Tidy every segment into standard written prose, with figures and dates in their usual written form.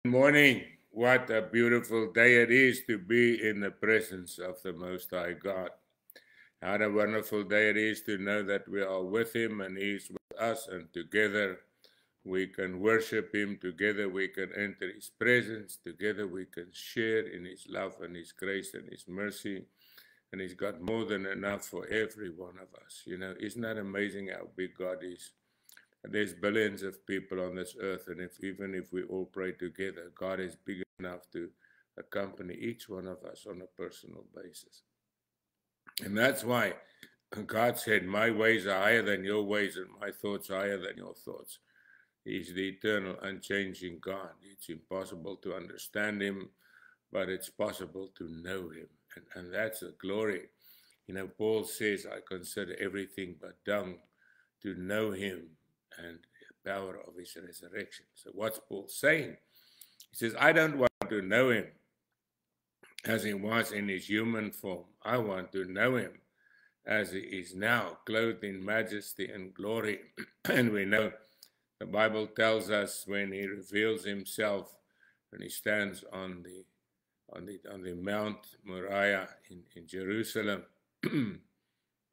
Morning. What a beautiful day it is to be in the presence of the Most High God. What a wonderful day it is to know that we are with Him and He's with us, and together we can worship Him, together we can enter His presence, together we can share in His love and His grace and His mercy. And He's got more than enough for every one of us. You know, isn't that amazing how big God is? There's billions of people on this earth, and even if we all pray together, God is big enough to accompany each one of us on a personal basis. And that's why God said, my ways are higher than your ways, and my thoughts are higher than your thoughts. He's the eternal, unchanging God. It's impossible to understand Him, but it's possible to know Him. And that's a glory. You know, Paul says, I consider everything but dung to know Him and the power of His resurrection. So what's Paul saying? He says, I don't want to know Him as He was in His human form. I want to know Him as He is now, clothed in majesty and glory. And we know the Bible tells us when He reveals Himself, when He stands on the Mount Moriah in Jerusalem, on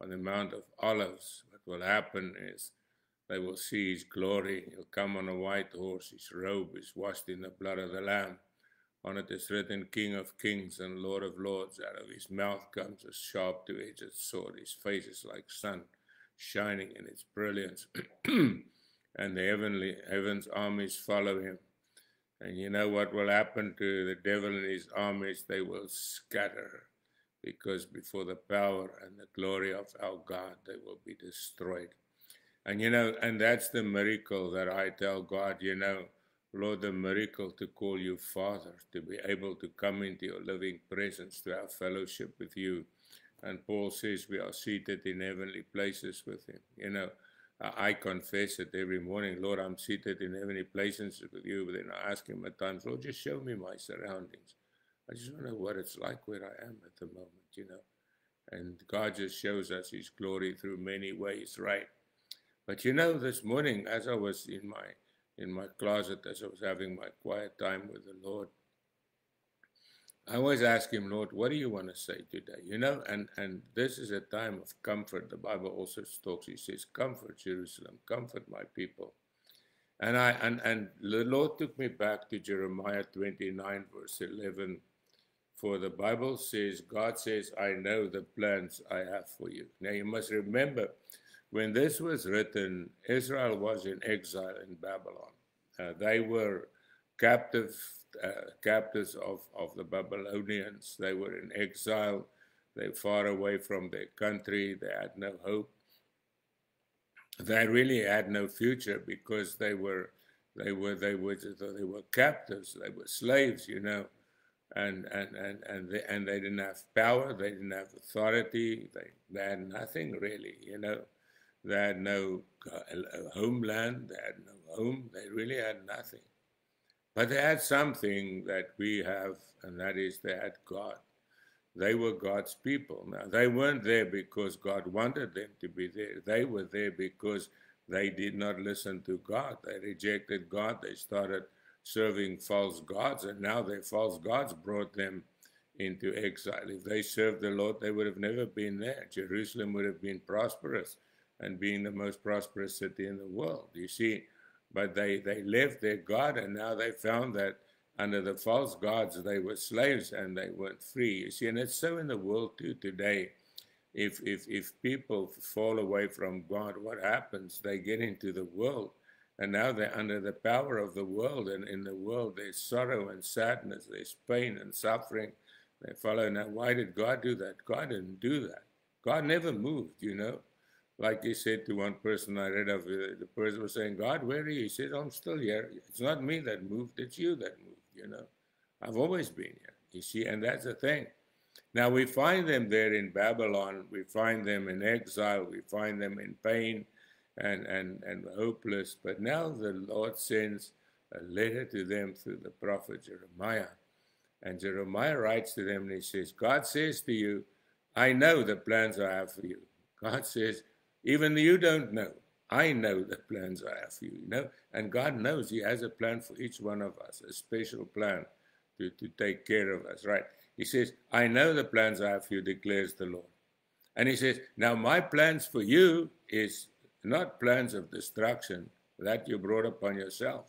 the Mount of Olives, what will happen is they will see His glory. He'll come on a white horse. His robe is washed in the blood of the Lamb. On it is written, King of Kings and Lord of Lords. Out of His mouth comes a sharp two-edged sword. His face is like sun, shining in its brilliance. And the heavens armies follow Him. And you know what will happen to the devil and his armies? They will scatter, because before the power and the glory of our God, they will be destroyed. And you know, and that's the miracle that I tell God, you know, Lord, the miracle to call you Father, to be able to come into your living presence, to have fellowship with you. And Paul says we are seated in heavenly places with Him. You know, I confess it every morning, Lord, I'm seated in heavenly places with you. But then I ask Him at times, Lord, just show me my surroundings. I just want to know what it's like where I am at the moment, you know. And God just shows us His glory through many ways, right? But you know, this morning, as I was in my closet, as I was having my quiet time with the Lord, I always ask Him, Lord, what do you want to say today? You know, and this is a time of comfort. The Bible also talks, He says, comfort Jerusalem, comfort my people. And the Lord took me back to Jeremiah 29, verse 11. For the Bible says, God says, I know the plans I have for you. Now you must remember, when this was written, Israel was in exile in Babylon. They were captives of the Babylonians. They were in exile. They were far away from their country. They had no hope. They really had no future, because they were captives. They were slaves, you know. And they didn't have power, they didn't have authority, they had nothing really, you know. They had no homeland, they had no home, they really had nothing. But they had something that we have, and that is they had God. They were God's people. Now, they weren't there because God wanted them to be there. They were there because they did not listen to God. They rejected God. They started serving false gods, and now their false gods brought them into exile. If they served the Lord, they would have never been there. Jerusalem would have been prosperous and being the most prosperous city in the world, you see. But they left their God, and now they found that under the false gods they were slaves and they weren't free, you see. And it's so in the world too today. If people fall away from God, what happens? They get into the world, and now they're under the power of the world, and in the world there's sorrow and sadness, there's pain and suffering. They follow. Now, why did God do that? God didn't do that. God never moved, you know. Like He said to one person I read of, the person was saying, God, where are you? He said, I'm still here. It's not me that moved, it's you that moved, you know. I've always been here, you see, and that's the thing. Now, we find them there in Babylon, we find them in exile, we find them in pain and hopeless. But now the Lord sends a letter to them through the prophet Jeremiah. And Jeremiah writes to them and he says, God says to you, I know the plans I have for you. God says, even you don't know. I know the plans I have for you, you know, and God knows He has a plan for each one of us, a special plan to take care of us, right? He says, I know the plans I have for you, declares the Lord. And He says, now my plans for you is not plans of destruction that you brought upon yourself,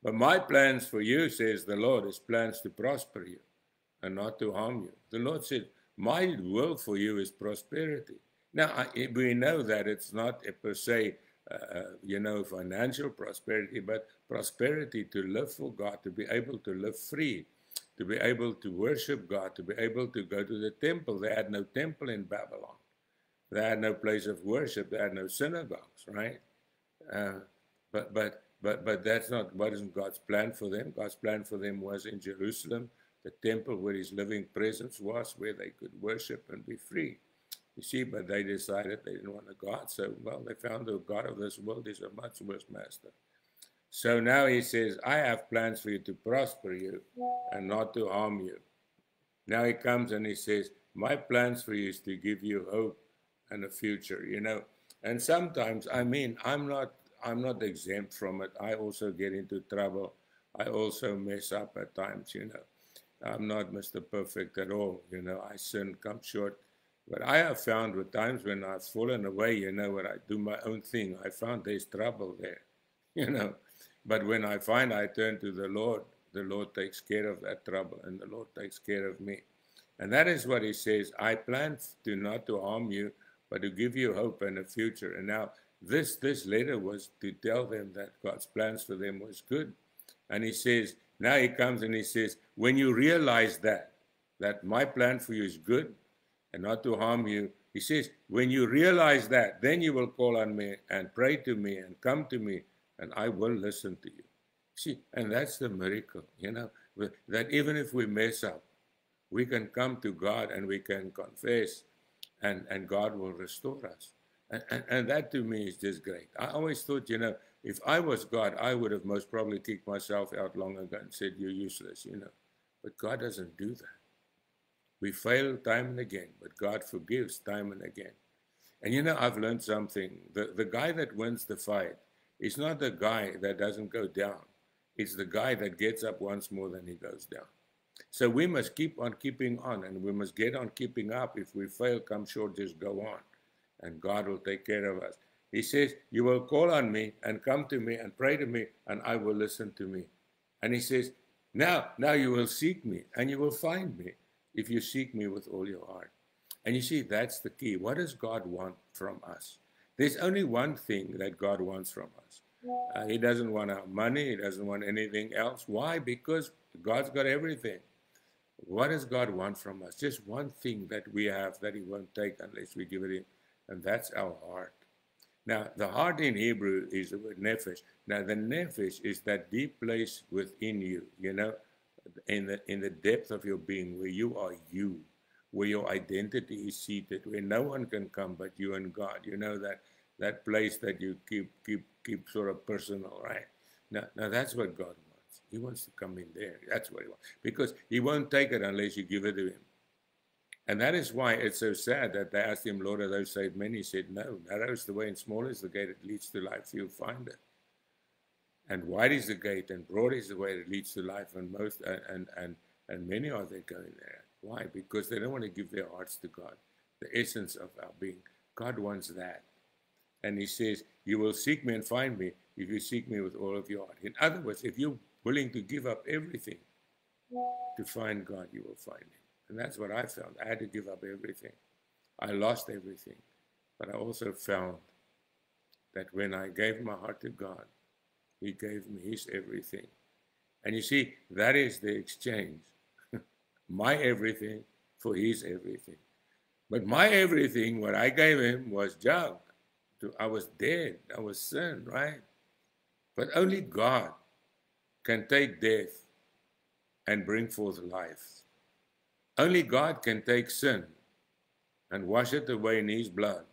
but my plans for you, says the Lord, is plans to prosper you and not to harm you. The Lord said, my will for you is prosperity. Now, we know that it's not a per se, you know, financial prosperity, but prosperity to live for God, to be able to live free, to be able to worship God, to be able to go to the temple. They had no temple in Babylon. They had no place of worship. They had no synagogues, right? But that's not what isn't God's plan for them. God's plan for them was in Jerusalem, the temple where His living presence was, where they could worship and be free. You see, but they decided they didn't want a God. So, well, they found the God of this world is a much worse master. So now He says, I have plans for you to prosper you and not to harm you. Now He comes and He says, my plans for you is to give you hope and a future, you know. And sometimes, I mean, I'm not exempt from it. I also get into trouble. I also mess up at times, you know. I'm not Mr. Perfect at all, you know. I sin, come short. But I have found with times when I've fallen away, you know, when I do my own thing, I found there's trouble there, you know. But when I find I turn to the Lord takes care of that trouble, and the Lord takes care of me. And that is what He says, I plan to not to harm you, but to give you hope and a future. And now this letter was to tell them that God's plans for them was good. And He says, now He comes and He says, when you realize that my plan for you is good and not to harm you, He says, when you realize that, then you will call on me and pray to me and come to me, and I will listen to you. See, and that's the miracle, you know, that even if we mess up, we can come to God and we can confess, and God will restore us. And that to me is just great. I always thought, you know, if I was God, I would have most probably kicked myself out long ago and said, you're useless, you know. But God doesn't do that. We fail time and again, but God forgives time and again. And you know, I've learned something. The guy that wins the fight is not the guy that doesn't go down. It's the guy that gets up once more than he goes down. So we must keep on keeping on, and we must get on keeping up. If we fail, come short, just go on, and God will take care of us. He says, you will call on me and come to me and pray to me, and I will listen to me. And He says, now you will seek me, and you will find me if you seek me with all your heart. And you see, that's the key. What does God want from us? There's only one thing that God wants from us. He doesn't want our money. He doesn't want anything else. Why? Because God's got everything. What does God want from us? Just one thing that we have that He won't take unless we give it Him, and that's our heart. Now, the heart in Hebrew is the word nephesh. Now, the nephesh is that deep place within you, you know, in the depth of your being, where you are you, where your identity is seated, where no one can come but you and God. You know, that place that you keep sort of personal, right? Now that's what God wants. He wants to come in there. That's what He wants. Because He won't take it unless you give it to Him. And that is why it's so sad that they asked Him, Lord, are those saved many? He said, no, narrow is the way and small is the gate that leads to life. You'll find it. And wide is the gate and broad is the way that leads to life. And many are they going there. Why? Because they don't want to give their hearts to God. The essence of our being. God wants that. And He says, you will seek me and find me if you seek me with all of your heart. In other words, if you're willing to give up everything to find God, you will find Him. And that's what I found. I had to give up everything. I lost everything. But I also found that when I gave my heart to God, He gave me His everything. And you see, that is the exchange. My everything for His everything. But my everything, what I gave Him, was junk. I was dead. I was sin, right? But only God can take death and bring forth life. Only God can take sin and wash it away in His blood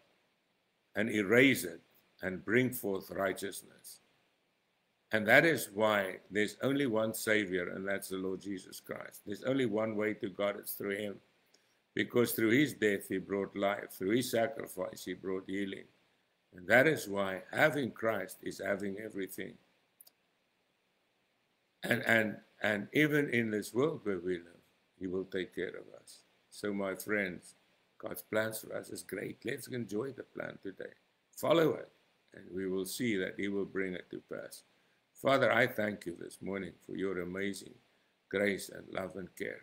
and erase it and bring forth righteousness. And that is why there's only one Savior, and that's the Lord Jesus Christ. There's only one way to God, it's through Him. Because through His death He brought life. Through His sacrifice He brought healing. And that is why having Christ is having everything. And even in this world where we live, he will take care of us. So my friends, God's plans for us is great. Let's enjoy the plan today. Follow it, and we will see that he will bring it to pass. Father, I thank you this morning for your amazing grace and love and care.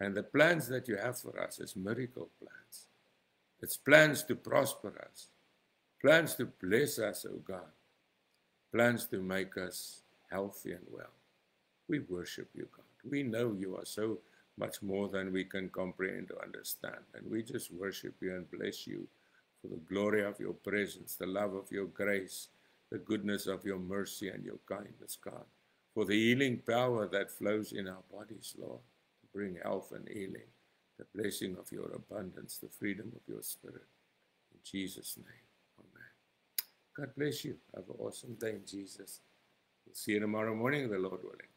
And the plans that you have for us is miracle plans. It's plans to prosper us, plans to bless us, oh God, plans to make us healthy and well. We worship you, God. We know you are so much more than we can comprehend or understand. And we just worship you and bless you for the glory of your presence, the love of your grace, the goodness of your mercy and your kindness, God, for the healing power that flows in our bodies, Lord, to bring health and healing, the blessing of your abundance, the freedom of your spirit. In Jesus' name, amen. God bless you. Have an awesome day in Jesus. We'll see you tomorrow morning, the Lord willing.